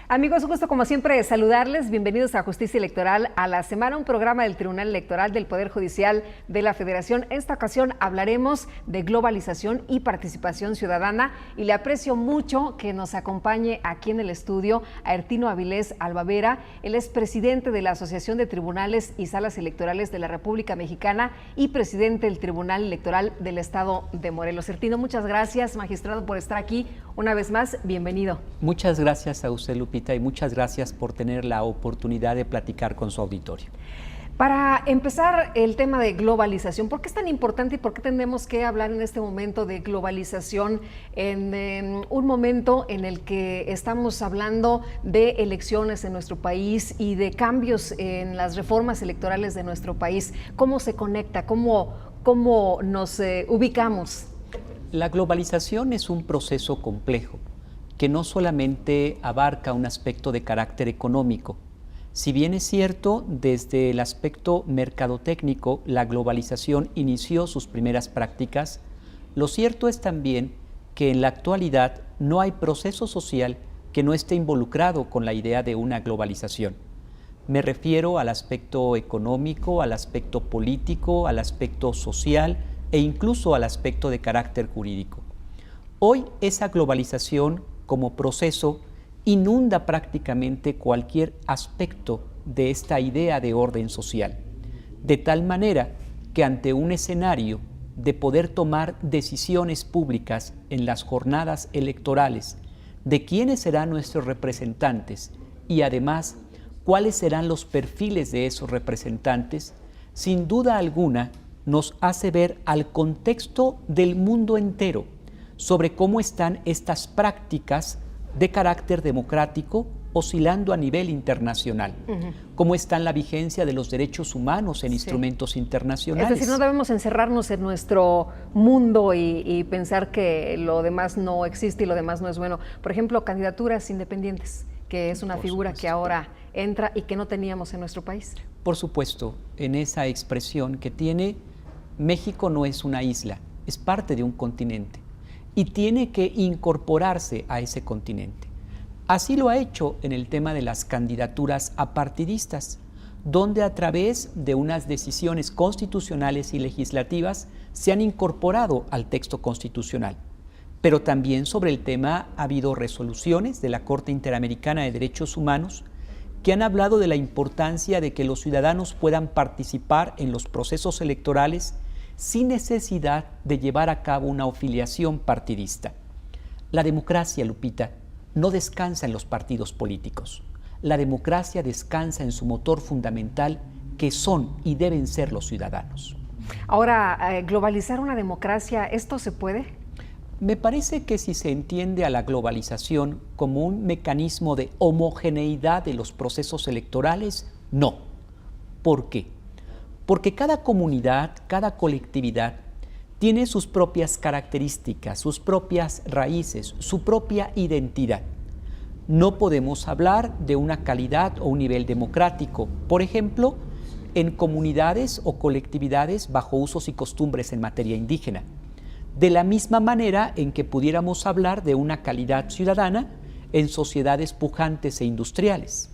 Amigos, un gusto como siempre saludarles. Bienvenidos a Justicia Electoral a la Semana, un programa del Tribunal Electoral del Poder Judicial de la Federación. En esta ocasión hablaremos de globalización y participación ciudadana y le aprecio mucho que nos acompañe aquí en el estudio a Ertino Avilés Albavera. Él es presidente de la Asociación de Tribunales y Salas Electorales de la República Mexicana y presidente del Tribunal Electoral del Estado de Morelos. Ertino, muchas gracias, magistrado, por estar aquí una vez más. Bienvenido. Muchas gracias a usted, Lupita, y muchas gracias por tener la oportunidad de platicar con su auditorio. Para empezar, el tema de globalización, ¿por qué es tan importante y por qué tenemos que hablar en este momento de globalización en un momento en el que estamos hablando de elecciones en nuestro país y de cambios en las reformas electorales de nuestro país? ¿Cómo se conecta? ¿Cómo nos ubicamos? La globalización es un proceso complejo que no solamente abarca un aspecto de carácter económico. Si bien es cierto, desde el aspecto mercadotécnico, la globalización inició sus primeras prácticas, lo cierto es también que en la actualidad no hay proceso social que no esté involucrado con la idea de una globalización. Me refiero al aspecto económico, al aspecto político, al aspecto social e incluso al aspecto de carácter jurídico. Hoy esa globalización como proceso inunda prácticamente cualquier aspecto de esta idea de orden social, de tal manera que ante un escenario de poder tomar decisiones públicas en las jornadas electorales de quiénes serán nuestros representantes y además cuáles serán los perfiles de esos representantes, sin duda alguna nos hace ver al contexto del mundo entero sobre cómo están estas prácticas de carácter democrático oscilando a nivel internacional, cómo está la vigencia de los derechos humanos en instrumentos internacionales. Es decir, no debemos encerrarnos en nuestro mundo y pensar que lo demás no existe y lo demás no es bueno. Por ejemplo, candidaturas independientes, que es una figura que ahora entra y que no teníamos en nuestro país. Por supuesto, en esa expresión que tiene, México no es una isla, es parte de un continente y tiene que incorporarse a ese continente. Así lo ha hecho en el tema de las candidaturas apartidistas, donde a través de unas decisiones constitucionales y legislativas se han incorporado al texto constitucional. Pero también sobre el tema ha habido resoluciones de la Corte Interamericana de Derechos Humanos que han hablado de la importancia de que los ciudadanos puedan participar en los procesos electorales sin necesidad de llevar a cabo una afiliación partidista. La democracia, Lupita, no descansa en los partidos políticos. La democracia descansa en su motor fundamental, que son y deben ser los ciudadanos. Ahora, globalizar una democracia, ¿esto se puede? Me parece que si se entiende a la globalización como un mecanismo de homogeneidad de los procesos electorales, no. ¿Por qué? Porque cada comunidad, cada colectividad tiene sus propias características, sus propias raíces, su propia identidad. No podemos hablar de una calidad o un nivel democrático, por ejemplo, en comunidades o colectividades bajo usos y costumbres en materia indígena. De la misma manera en que pudiéramos hablar de una calidad ciudadana en sociedades pujantes e industriales.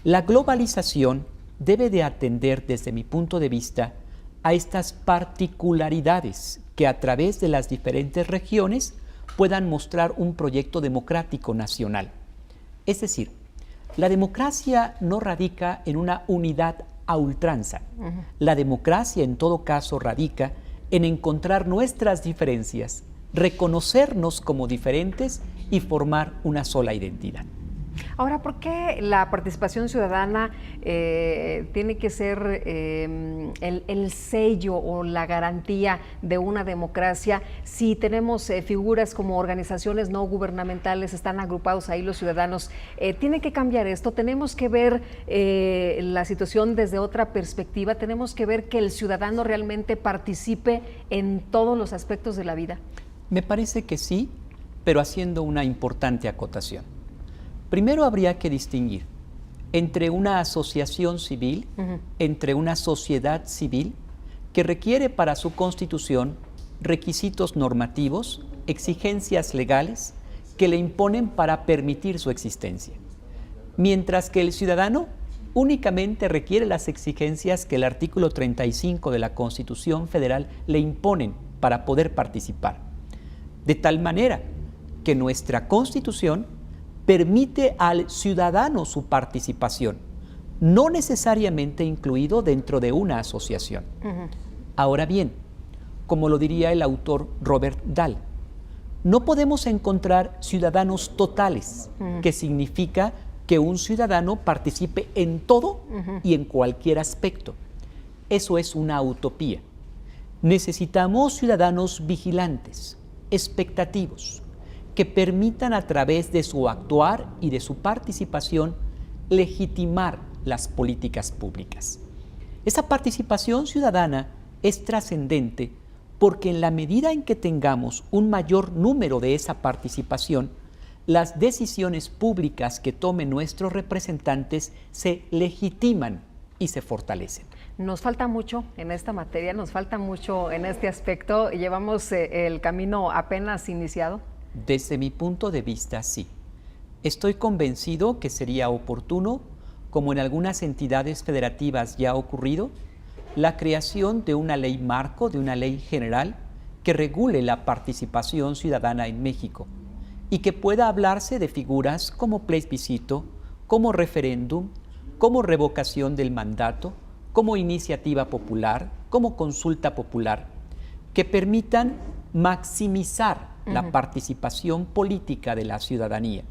La globalización debe de atender, desde mi punto de vista, a estas particularidades que a través de las diferentes regiones puedan mostrar un proyecto democrático nacional. Es decir, la democracia no radica en una unidad a ultranza. La democracia, en todo caso, radica en encontrar nuestras diferencias, reconocernos como diferentes y formar una sola identidad. Ahora, ¿por qué la participación ciudadana tiene que ser el sello o la garantía de una democracia si tenemos figuras como organizaciones no gubernamentales, están agrupados ahí los ciudadanos? ¿Tiene que cambiar esto? ¿Tenemos que ver la situación desde otra perspectiva? ¿Tenemos que ver que el ciudadano realmente participe en todos los aspectos de la vida? Me parece que sí, pero haciendo una importante acotación. Primero habría que distinguir entre una asociación civil, entre una sociedad civil que requiere para su constitución requisitos normativos, exigencias legales que le imponen para permitir su existencia. mientras que el ciudadano únicamente requiere las exigencias que el artículo 35 de la Constitución Federal le imponen para poder participar. De tal manera que nuestra Constitución permite al ciudadano su participación, no necesariamente incluido dentro de una asociación. Ahora bien, como lo diría el autor Robert Dahl, no podemos encontrar ciudadanos totales, que significa que un ciudadano participe en todo y en cualquier aspecto. Eso es una utopía. Necesitamos ciudadanos vigilantes, expectativos, que permitan a través de su actuar y de su participación legitimar las políticas públicas. Esa participación ciudadana es trascendente porque en la medida en que tengamos un mayor número de esa participación, las decisiones públicas que tomen nuestros representantes se legitiman y se fortalecen. Nos falta mucho en esta materia, nos falta mucho en este aspecto. ¿Llevamos el camino apenas iniciado? Desde mi punto de vista, sí. Estoy convencido que sería oportuno, como en algunas entidades federativas ya ha ocurrido, la creación de una ley marco, de una ley general que regule la participación ciudadana en México y que pueda hablarse de figuras como plebiscito, como referéndum, como revocación del mandato, como iniciativa popular, como consulta popular, que permitan maximizar la participación política de la ciudadanía.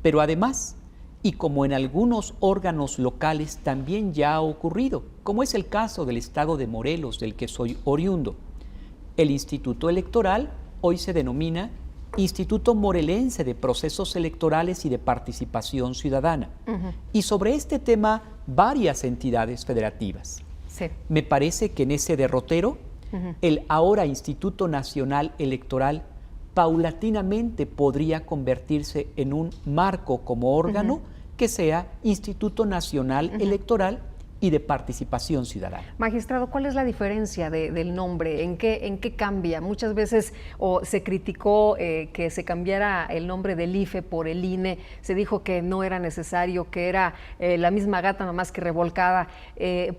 Pero además, y como en algunos órganos locales también ya ha ocurrido, como es el caso del estado de Morelos, del que soy oriundo, el Instituto Electoral hoy se denomina Instituto Morelense de Procesos Electorales y de Participación Ciudadana. Y sobre este tema, varias entidades federativas. Sí. Me parece que en ese derrotero, el ahora Instituto Nacional Electoral paulatinamente podría convertirse en un marco como órgano que sea Instituto Nacional Electoral y de Participación Ciudadana. Magistrado, ¿cuál es la diferencia del nombre? ¿En qué cambia? Muchas veces se criticó que se cambiara el nombre del IFE por el INE, se dijo que no era necesario, que era la misma gata nomás que revolcada.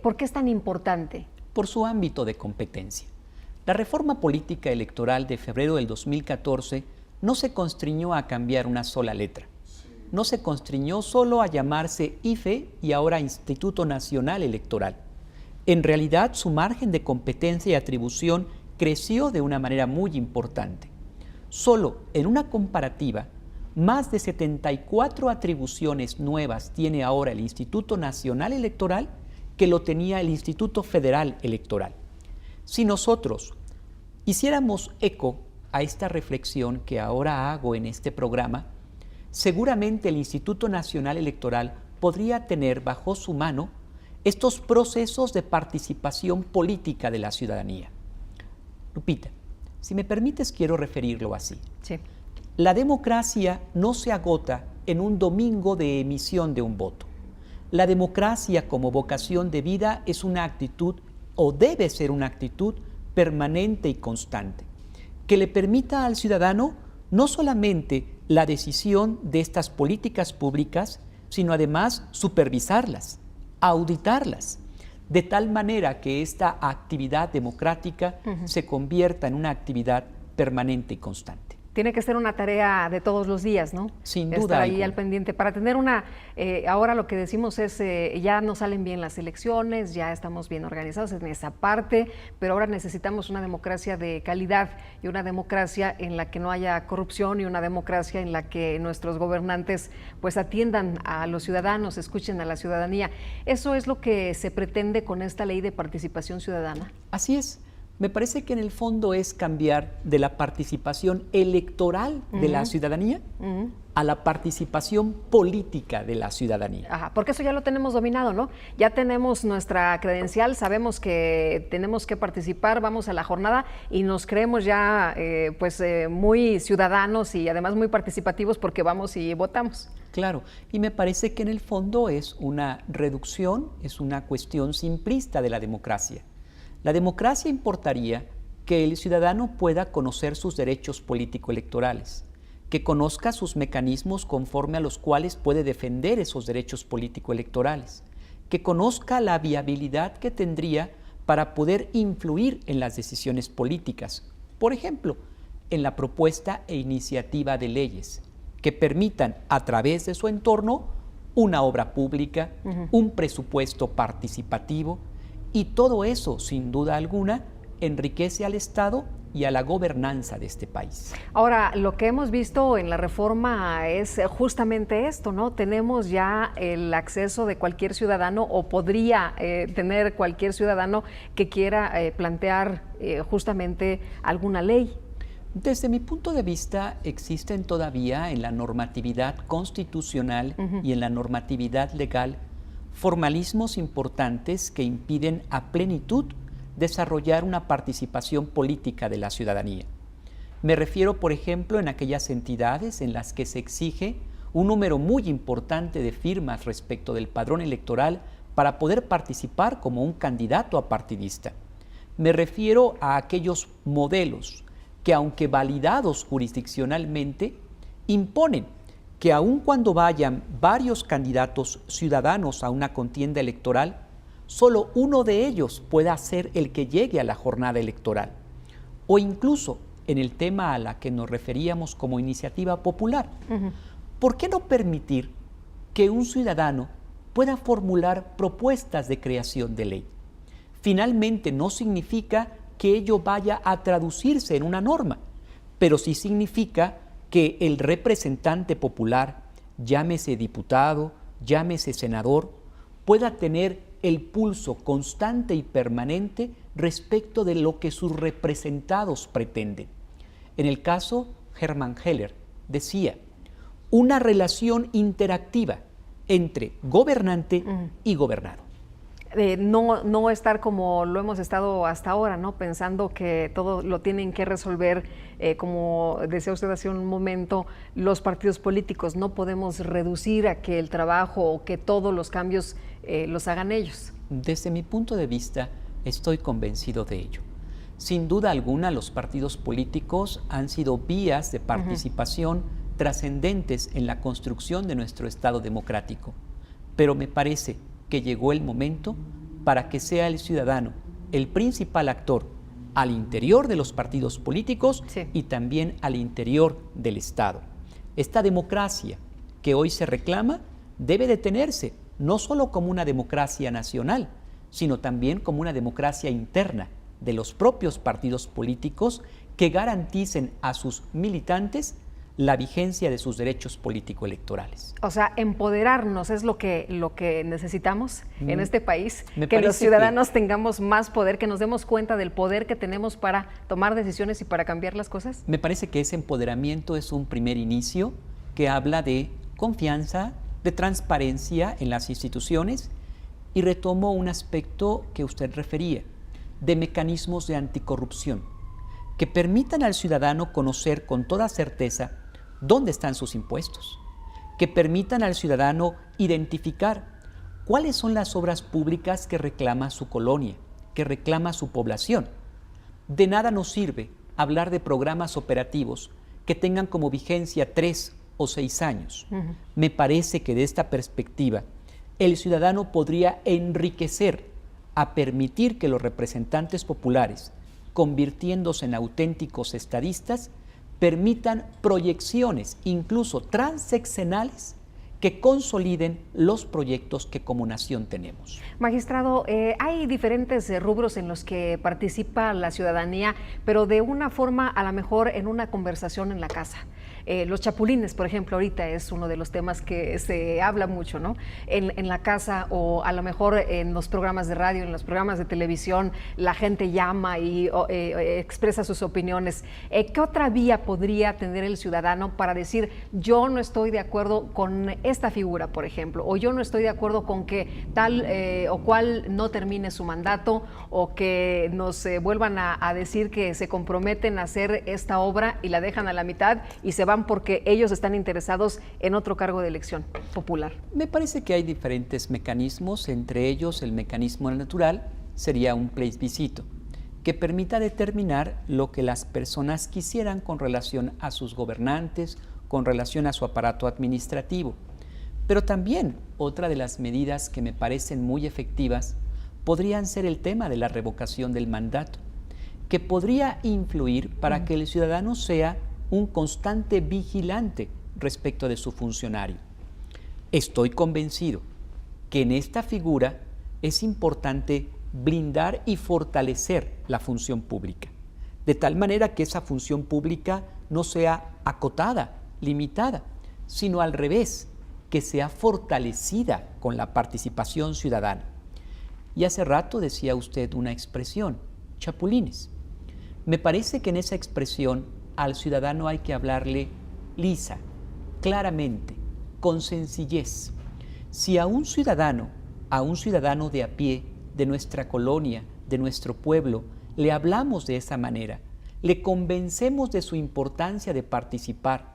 ¿Por qué es tan importante? Por su ámbito de competencia. La reforma política electoral de febrero del 2014 no se constriñó a cambiar una sola letra. No se constriñó solo a llamarse IFE y ahora Instituto Nacional Electoral. En realidad, su margen de competencia y atribución creció de una manera muy importante. Solo en una comparativa, más de 74 atribuciones nuevas tiene ahora el Instituto Nacional Electoral que lo tenía el Instituto Federal Electoral. Si nosotros hiciéramos eco a esta reflexión que ahora hago en este programa, seguramente el Instituto Nacional Electoral podría tener bajo su mano estos procesos de participación política de la ciudadanía. Lupita, si me permites, quiero referirlo así. Sí. La democracia no se agota en un domingo de emisión de un voto. La democracia como vocación de vida es una actitud, o debe ser una actitud, permanente y constante, que le permita al ciudadano no solamente la decisión de estas políticas públicas, sino además supervisarlas, auditarlas, de tal manera que esta actividad democrática se convierta en una actividad permanente y constante. Tiene que ser una tarea de todos los días, ¿no? Sin duda estar ahí alguna. al pendiente. Para tener ahora lo que decimos es, ya nos salen bien las elecciones, ya estamos bien organizados en esa parte, pero ahora necesitamos una democracia de calidad y una democracia en la que no haya corrupción y una democracia en la que nuestros gobernantes pues atiendan a los ciudadanos, escuchen a la ciudadanía. ¿Eso es lo que se pretende con esta ley de participación ciudadana? Así es. Me parece que en el fondo es cambiar de la participación electoral de la ciudadanía a la participación política de la ciudanía. Ajá, porque eso ya lo tenemos dominado, ¿no? Ya tenemos nuestra credencial, sabemos que tenemos que participar, vamos a la jornada y nos creemos ya muy ciudadanos y además muy participativos porque vamos y votamos. Claro, y me parece que en el fondo es una reducción, es una cuestión simplista de la democracia. La democracia importaría que el ciudadano pueda conocer sus derechos político-electorales, que conozca sus mecanismos conforme a los cuales puede defender esos derechos político-electorales, que conozca la viabilidad que tendría para poder influir en las decisiones políticas, por ejemplo, en la propuesta e iniciativa de leyes que permitan, a través de su entorno, una obra pública, un presupuesto participativo, y todo eso, sin duda alguna, enriquece al Estado y a la gobernanza de este país. Ahora, lo que hemos visto en la reforma es justamente esto, ¿no? Tenemos ya el acceso de cualquier ciudadano, o podría tener cualquier ciudadano que quiera plantear justamente alguna ley. Desde mi punto de vista, existen todavía en la normatividad constitucional y en la normatividad legal formalismos importantes que impiden a plenitud desarrollar una participación política de la ciudadanía. Me refiero, por ejemplo, en aquellas entidades en las que se exige un número muy importante de firmas respecto del padrón electoral para poder participar como un candidato apartidista. Me refiero a aquellos modelos que, aunque validados jurisdiccionalmente, imponen que aun cuando vayan varios candidatos ciudadanos a una contienda electoral, solo uno de ellos pueda ser el que llegue a la jornada electoral. O incluso en el tema a la que nos referíamos como iniciativa popular. ¿Por qué no permitir que un ciudadano pueda formular propuestas de creación de ley? Finalmente, no significa que ello vaya a traducirse en una norma, pero sí significa que el representante popular, llámese diputado, llámese senador, pueda tener el pulso constante y permanente respecto de lo que sus representados pretenden. En el caso, Hermann Heller decía, una relación interactiva entre gobernante y gobernado. No estar como lo hemos estado hasta ahora, ¿no? Pensando que todo lo tienen que resolver, como decía usted hace un momento, los partidos políticos. No podemos reducir a que el trabajo o que todos los cambios los hagan ellos. Desde mi punto de vista, estoy convencido de ello. Sin duda alguna, los partidos políticos han sido vías de participación trascendentes en la construcción de nuestro Estado democrático, pero me parece que llegó el momento para que sea el ciudadano el principal actor al interior de los partidos políticos y también al interior del Estado. Esta democracia que hoy se reclama debe detenerse no solo como una democracia nacional, sino también como una democracia interna de los propios partidos políticos que garanticen a sus militantes la vigencia de sus derechos político-electorales. O sea, empoderarnos es lo que necesitamos en este país, que los ciudadanos tengamos más poder, que nos demos cuenta del poder que tenemos para tomar decisiones y para cambiar las cosas. Me parece que ese empoderamiento es un primer inicio que habla de confianza, de transparencia en las instituciones, y retomo un aspecto que usted refería, de mecanismos de anticorrupción, que permitan al ciudadano conocer con toda certeza dónde están sus impuestos, que permitan al ciudadano identificar cuáles son las obras públicas que reclama su colonia, que reclama su población. De nada nos sirve hablar de programas operativos que tengan como vigencia 3 o 6 años. Me parece que de esta perspectiva el ciudadano podría enriquecer a permitir que los representantes populares, convirtiéndose en auténticos estadistas, permitan proyecciones, incluso transeccionales, que consoliden los proyectos que como nación tenemos. Magistrado, hay diferentes rubros en los que participa la ciudadanía, pero de una forma a lo mejor en una conversación en la casa. Los chapulines, por ejemplo, ahorita es uno de los temas que se habla mucho, ¿no? En la casa, o a lo mejor en los programas de radio, en los programas de televisión, la gente llama y expresa sus opiniones. ¿Qué otra vía podría tener el ciudadano para decir, yo no estoy de acuerdo con esta figura, por ejemplo, o yo no estoy de acuerdo con que tal o cual no termine su mandato, o que nos vuelvan a decir que se comprometen a hacer esta obra y la dejan a la mitad y se van porque ellos están interesados en otro cargo de elección popular? Me parece que hay diferentes mecanismos, entre ellos el mecanismo natural sería un plebiscito que permita determinar lo que las personas quisieran con relación a sus gobernantes, con relación a su aparato administrativo. Pero también otra de las medidas que me parecen muy efectivas podrían ser el tema de la revocación del mandato, que podría influir para que el ciudadano sea un constante vigilante respecto de su funcionario. Estoy convencido que en esta figura es importante blindar y fortalecer la función pública, de tal manera que esa función pública no sea acotada, limitada, sino al revés, que sea fortalecida con la participación ciudadana. Y hace rato decía usted una expresión, chapulines. Me parece que en esa expresión al ciudadano hay que hablarle lisa, claramente, con sencillez. Si a un ciudadano de a pie, de nuestra colonia, de nuestro pueblo, le hablamos de esa manera, le convencemos de su importancia de participar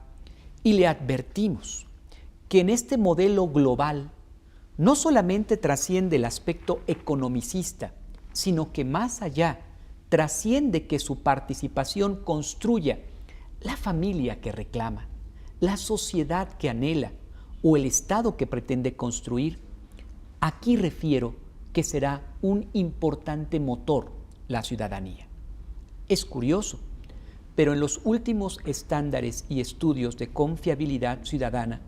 y le advertimos que en este modelo global no solamente trasciende el aspecto economicista, sino que más allá trasciende que su participación construya la familia que reclama, la sociedad que anhela o el Estado que pretende construir. Aquí refiero que será un importante motor la ciudadanía. Es curioso, pero en los últimos estándares y estudios de confiabilidad ciudadana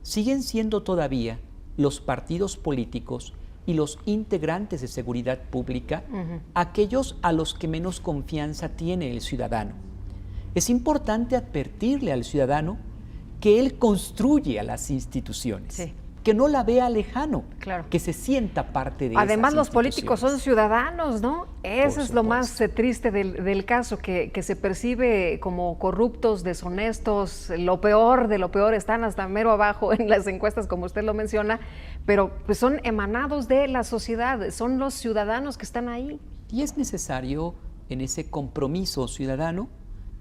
siguen siendo todavía los partidos políticos y los integrantes de seguridad pública aquellos a los que menos confianza tiene el ciudadano. Es importante advertirle al ciudadano que él construye a las instituciones, sí, que no la vea lejano, claro, que se sienta parte de además esas los políticos son ciudadanos, ¿no? Eso es lo más triste del caso, que se percibe como corruptos, deshonestos, lo peor de lo peor, están hasta mero abajo en las encuestas, como usted lo menciona, pero pues son emanados de la sociedad, son los ciudadanos que están ahí. Y es necesario en ese compromiso ciudadano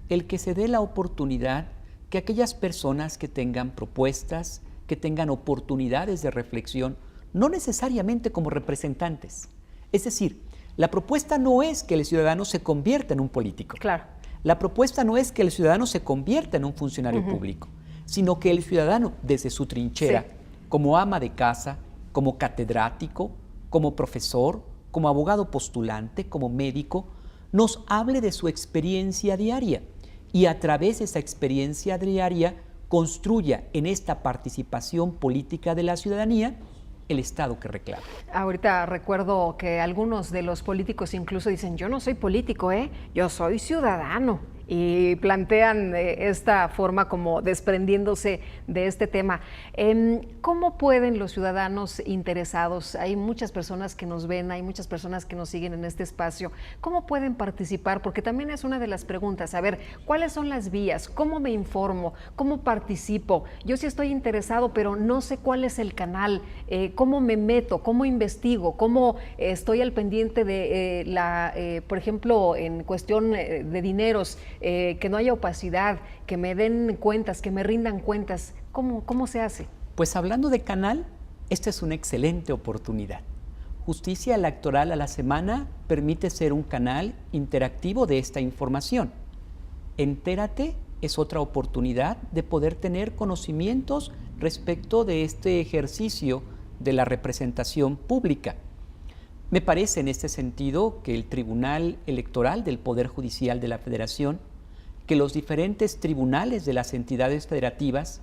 el que se dé la oportunidad que aquellas personas que tengan propuestas, que tengan oportunidades de reflexión, no necesariamente como representantes. Es decir, la propuesta no es que el ciudadano se convierta en un político. Claro. La propuesta no es que el ciudadano se convierta en un funcionario público, sino que el ciudadano, desde su trinchera, sí, como ama de casa, como catedrático, como profesor, como abogado postulante, como médico, nos hable de su experiencia diaria y a través de esa experiencia diaria construya en esta participación política de la ciudadanía el Estado que reclama. Ahorita recuerdo que algunos de los políticos incluso dicen, yo no soy político, yo soy ciudadano. Y plantean esta forma como desprendiéndose de este tema. ¿Cómo pueden los ciudadanos interesados, hay muchas personas que nos ven, hay muchas personas que nos siguen en este espacio, cómo pueden participar? Porque también es una de las preguntas, a ver, ¿cuáles son las vías? ¿Cómo me informo? ¿Cómo participo? Yo sí estoy interesado, pero no sé cuál es el canal, ¿cómo me meto? ¿Cómo investigo? ¿Cómo estoy al pendiente de por ejemplo, en cuestión de dineros, que no haya opacidad, que me den cuentas, que me rindan cuentas? ¿Cómo se hace? Pues hablando de canal, esta es una excelente oportunidad. Justicia Electoral a la Semana permite ser un canal interactivo de esta información. Entérate es otra oportunidad de poder tener conocimientos respecto de este ejercicio de la representación pública. Me parece en este sentido que el Tribunal Electoral del Poder Judicial de la Federación, que los diferentes tribunales de las entidades federativas,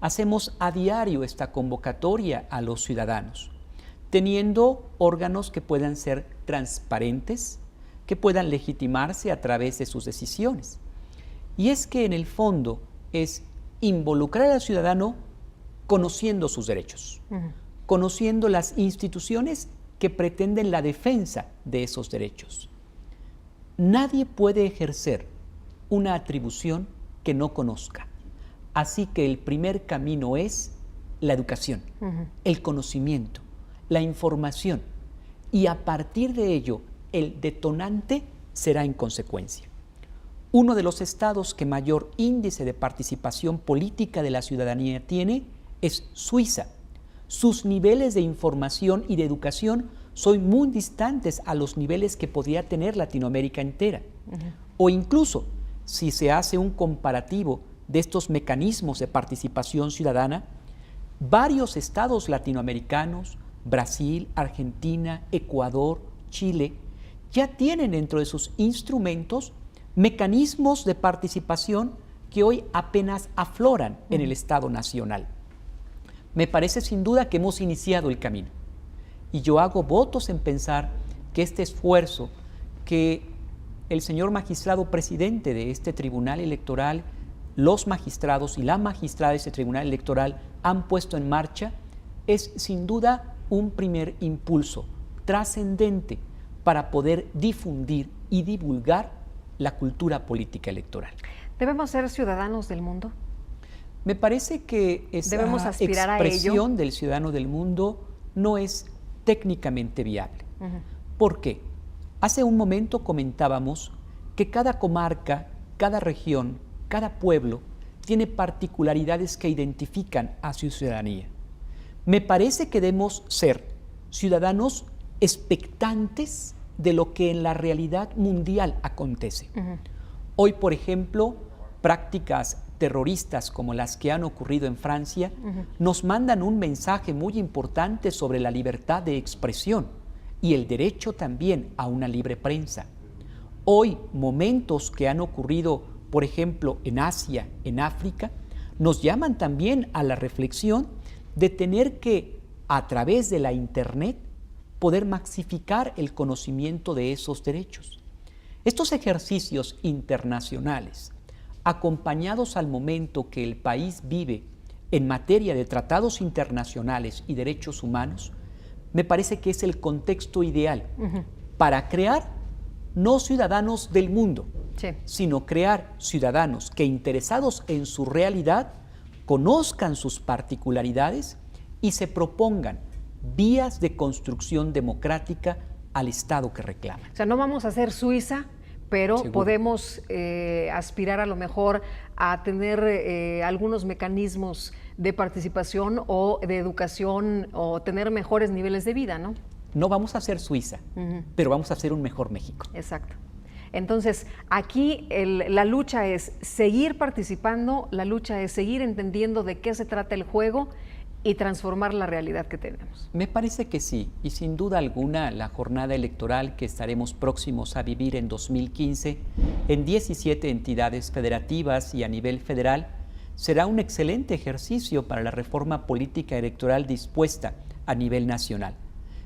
hacemos a diario esta convocatoria a los ciudadanos, teniendo órganos que puedan ser transparentes, que puedan legitimarse a través de sus decisiones. Y es que en el fondo es involucrar al ciudadano conociendo sus derechos, conociendo las instituciones que pretenden la defensa de esos derechos. Nadie puede ejercer una atribución que no conozca. Así que el primer camino es la educación, el conocimiento, la información, y a partir de ello el detonante será en consecuencia. Uno de los estados que mayor índice de participación política de la ciudadanía tiene es Suiza. Sus niveles de información y de educación son muy distantes a los niveles que podría tener Latinoamérica entera. O incluso, si se hace un comparativo de estos mecanismos de participación ciudadana, varios estados latinoamericanos, Brasil, Argentina, Ecuador, Chile, ya tienen dentro de sus instrumentos mecanismos de participación que hoy apenas afloran en el Estado nacional. Me parece sin duda que hemos iniciado el camino y yo hago votos en pensar que este esfuerzo que el señor magistrado presidente de este tribunal electoral, los magistrados y la magistrada de este tribunal electoral han puesto en marcha es sin duda un primer impulso trascendente para poder difundir y divulgar la cultura política electoral. ¿Debemos ser ciudadanos del mundo? Me parece que esa expresión del ciudadano del mundo no es técnicamente viable. ¿Por qué? Hace un momento comentábamos que cada comarca, cada región, cada pueblo tiene particularidades que identifican a su ciudadanía. Me parece que debemos ser ciudadanos expectantes de lo que en la realidad mundial acontece. Hoy, por ejemplo, prácticas terroristas como las que han ocurrido en Francia nos mandan un mensaje muy importante sobre la libertad de expresión y el derecho también a una libre prensa. Hoy, momentos que han ocurrido, por ejemplo, en Asia, en África, nos llaman también a la reflexión de tener que, a través de la Internet, poder maxificar el conocimiento de esos derechos. Estos ejercicios internacionales, acompañados al momento que el país vive en materia de tratados internacionales y derechos humanos, me parece que es el contexto ideal para crear no ciudadanos del mundo, sino crear ciudadanos que, interesados en su realidad, conozcan sus particularidades y se propongan vías de construcción democrática al Estado que reclama. O sea, no vamos a ser Suiza, pero Seguro. Podemos aspirar a lo mejor a tener algunos mecanismos de participación o de educación o tener mejores niveles de vida, ¿no? No vamos a ser Suiza, pero vamos a ser un mejor México. Exacto. Entonces, aquí la lucha es seguir participando, la lucha es seguir entendiendo de qué se trata el juego y transformar la realidad que tenemos. Me parece que sí, y sin duda alguna la jornada electoral que estaremos próximos a vivir en 2015 en 17 entidades federativas y a nivel federal será un excelente ejercicio para la reforma política electoral dispuesta a nivel nacional.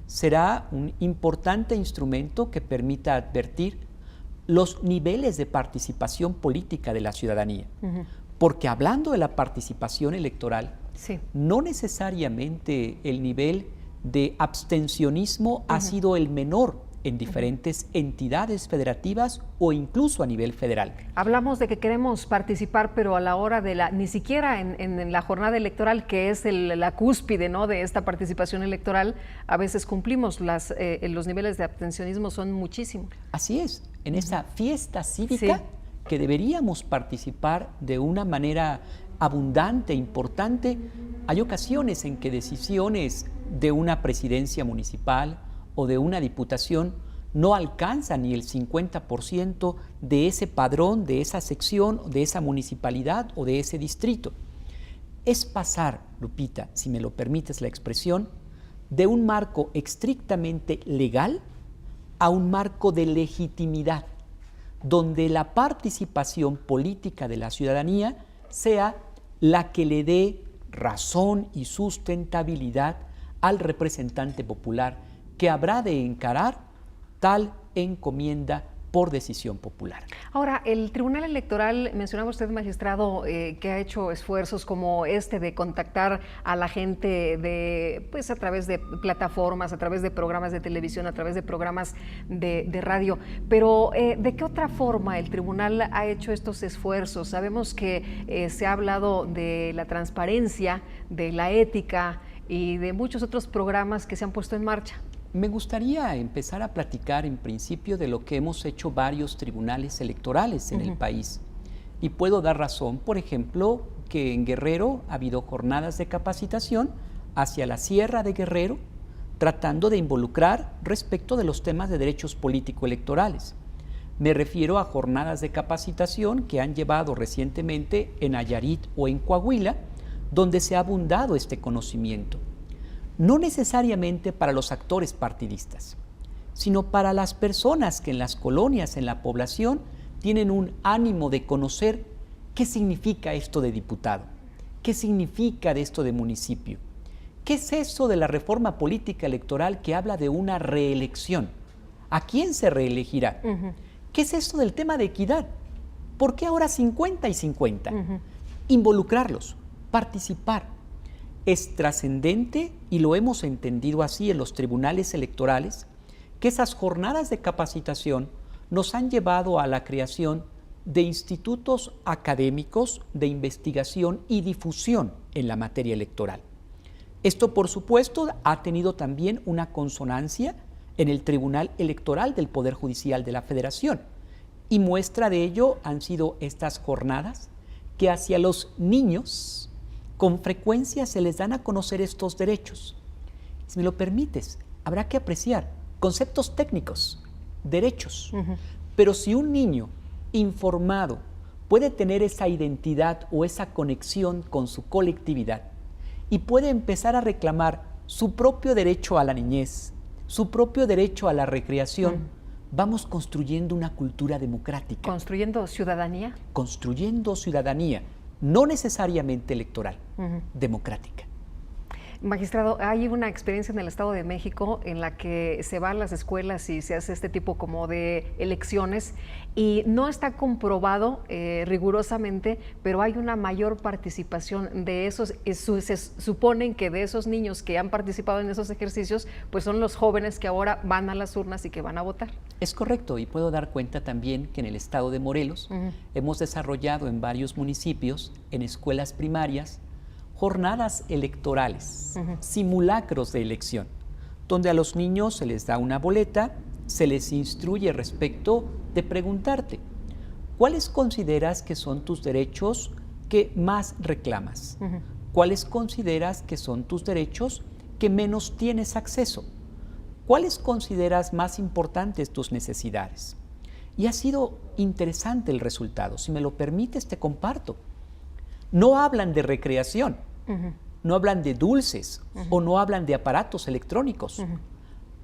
Será un importante instrumento que permita advertir los niveles de participación política de la ciudadanía. Porque hablando de la participación electoral, no necesariamente el nivel de abstencionismo ha sido el menor en diferentes entidades federativas o incluso a nivel federal. Hablamos de que queremos participar, pero a la hora de ni siquiera en la jornada electoral, que es la cúspide, ¿no?, de esta participación electoral, a veces cumplimos, los niveles de abstencionismo son muchísimos. Así es, en esa fiesta cívica que deberíamos participar de una manera abundante, importante. Hay ocasiones en que decisiones de una presidencia municipal o de una diputación no alcanzan ni el 50% de ese padrón, de esa sección, de esa municipalidad o de ese distrito. Es pasar, Lupita, si me lo permites la expresión, de un marco estrictamente legal a un marco de legitimidad, donde la participación política de la ciudadanía sea la que le dé razón y sustentabilidad al representante popular que habrá de encarar tal encomienda por decisión popular. Ahora, el Tribunal Electoral, mencionaba usted, magistrado, que ha hecho esfuerzos como este de contactar a la gente pues a través de plataformas, a través de programas de televisión, a través de programas de radio, pero ¿de qué otra forma el Tribunal ha hecho estos esfuerzos? Sabemos que se ha hablado de la transparencia, de la ética y de muchos otros programas que se han puesto en marcha. Me gustaría empezar a platicar en principio de lo que hemos hecho varios tribunales electorales en el país. Y puedo dar razón, por ejemplo, que en Guerrero ha habido jornadas de capacitación hacia la Sierra de Guerrero, tratando de involucrar respecto de los temas de derechos político-electorales. Me refiero a jornadas de capacitación que han llevado recientemente en Nayarit o en Coahuila, donde se ha abundado este conocimiento. No necesariamente para los actores partidistas, sino para las personas que en las colonias, en la población, tienen un ánimo de conocer qué significa esto de diputado, qué significa de esto de municipio, qué es eso de la reforma política electoral que habla de una reelección, a quién se reelegirá. ¿Qué es esto del tema de equidad? ¿Por qué ahora 50 y 50? Involucrarlos, participar. Es trascendente, y lo hemos entendido así en los tribunales electorales, que esas jornadas de capacitación nos han llevado a la creación de institutos académicos de investigación y difusión en la materia electoral. Esto, por supuesto, ha tenido también una consonancia en el Tribunal Electoral del Poder Judicial de la Federación. Y muestra de ello han sido estas jornadas que hacia los niños con frecuencia se les dan a conocer estos derechos. Si me lo permites, habrá que apreciar conceptos técnicos, derechos. Pero si un niño informado puede tener esa identidad o esa conexión con su colectividad y puede empezar a reclamar su propio derecho a la niñez, su propio derecho a la recreación, vamos construyendo una cultura democrática. ¿Construyendo ciudadanía? Construyendo ciudadanía, no necesariamente electoral, democrática. Magistrado, hay una experiencia en el Estado de México en la que se va a las escuelas y se hace este tipo como de elecciones y no está comprobado rigurosamente, pero hay una mayor participación de esos, se suponen que de esos niños que han participado en esos ejercicios, pues son los jóvenes que ahora van a las urnas y que van a votar. Es correcto, y puedo dar cuenta también que en el Estado de Morelos hemos desarrollado en varios municipios, en escuelas primarias, jornadas electorales, simulacros de elección, donde a los niños se les da una boleta, se les instruye respecto de preguntarte, ¿cuáles consideras que son tus derechos que más reclamas? ¿Cuáles consideras que son tus derechos que menos tienes acceso? ¿Cuáles consideras más importantes tus necesidades? Y ha sido interesante el resultado. Si me lo permites, te comparto. No hablan de recreación, no hablan de dulces o no hablan de aparatos electrónicos.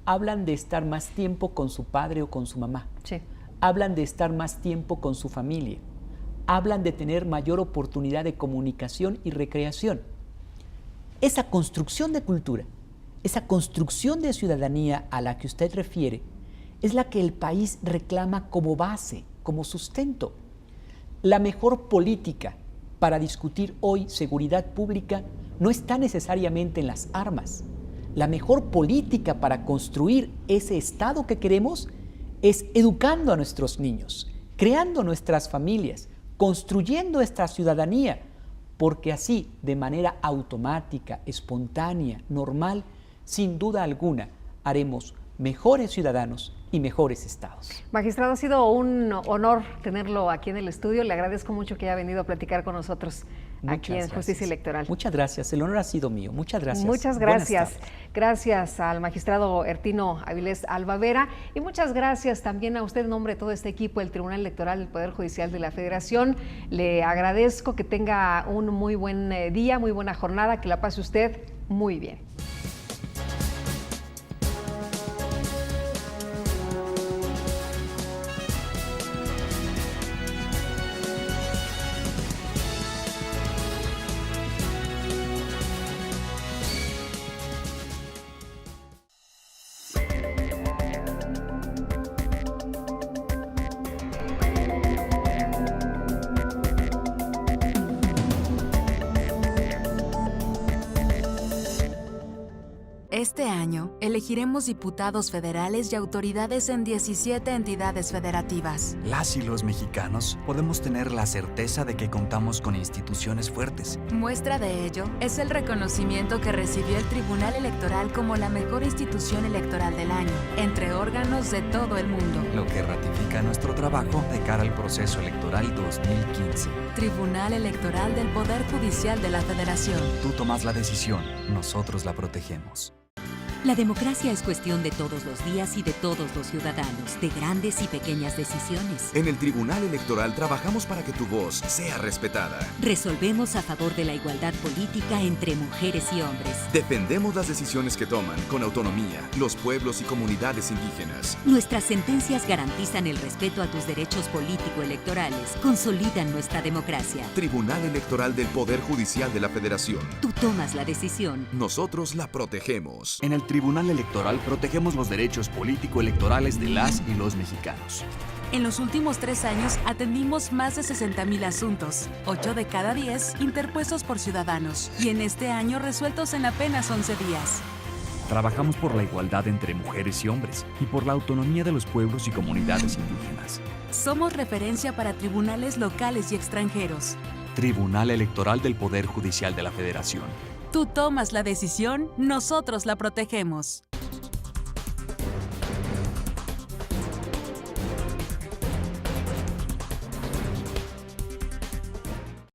Hablan de estar más tiempo con su padre o con su mamá. Sí. Hablan de estar más tiempo con su familia. Hablan de tener mayor oportunidad de comunicación y recreación. Esa construcción de cultura, esa construcción de ciudadanía a la que usted refiere, es la que el país reclama como base, como sustento. La mejor política para discutir hoy seguridad pública no está necesariamente en las armas. La mejor política para construir ese Estado que queremos es educando a nuestros niños, creando nuestras familias, construyendo esta ciudadanía, porque así, de manera automática, espontánea, normal, sin duda alguna, haremos mejores ciudadanos y mejores estados. Magistrado, ha sido un honor tenerlo aquí en el estudio. Le agradezco mucho que haya venido a platicar con nosotros aquí en Justicia Electoral. Muchas gracias, el honor ha sido mío. Muchas gracias. Muchas gracias. Gracias al magistrado Ertino Avilés Albavera y muchas gracias también a usted en nombre de todo este equipo del Tribunal Electoral del Poder Judicial de la Federación. Le agradezco que tenga un muy buen día, muy buena jornada, que la pase usted muy bien. Este año, elegiremos diputados federales y autoridades en 17 entidades federativas. Las y los mexicanos podemos tener la certeza de que contamos con instituciones fuertes. Muestra de ello es el reconocimiento que recibió el Tribunal Electoral como la mejor institución electoral del año, entre órganos de todo el mundo. Lo que ratifica nuestro trabajo de cara al proceso electoral 2015. Tribunal Electoral del Poder Judicial de la Federación. Tú tomas la decisión, nosotros la protegemos. La democracia es cuestión de todos los días y de todos los ciudadanos, de grandes y pequeñas decisiones. En el Tribunal Electoral trabajamos para que tu voz sea respetada. Resolvemos a favor de la igualdad política entre mujeres y hombres. Defendemos las decisiones que toman con autonomía los pueblos y comunidades indígenas. Nuestras sentencias garantizan el respeto a tus derechos político-electorales, consolidan nuestra democracia. Tribunal Electoral del Poder Judicial de la Federación. Tú tomas la decisión. Nosotros la protegemos. En el Tribunal Electoral protegemos los derechos político-electorales de las y los mexicanos. En los últimos 3 años atendimos más de 60,000 asuntos, 8 de cada 10 interpuestos por ciudadanos, y en este año resueltos en apenas 11 días. Trabajamos por la igualdad entre mujeres y hombres y por la autonomía de los pueblos y comunidades indígenas. Somos referencia para tribunales locales y extranjeros. Tribunal Electoral del Poder Judicial de la Federación. Tú tomas la decisión, nosotros la protegemos.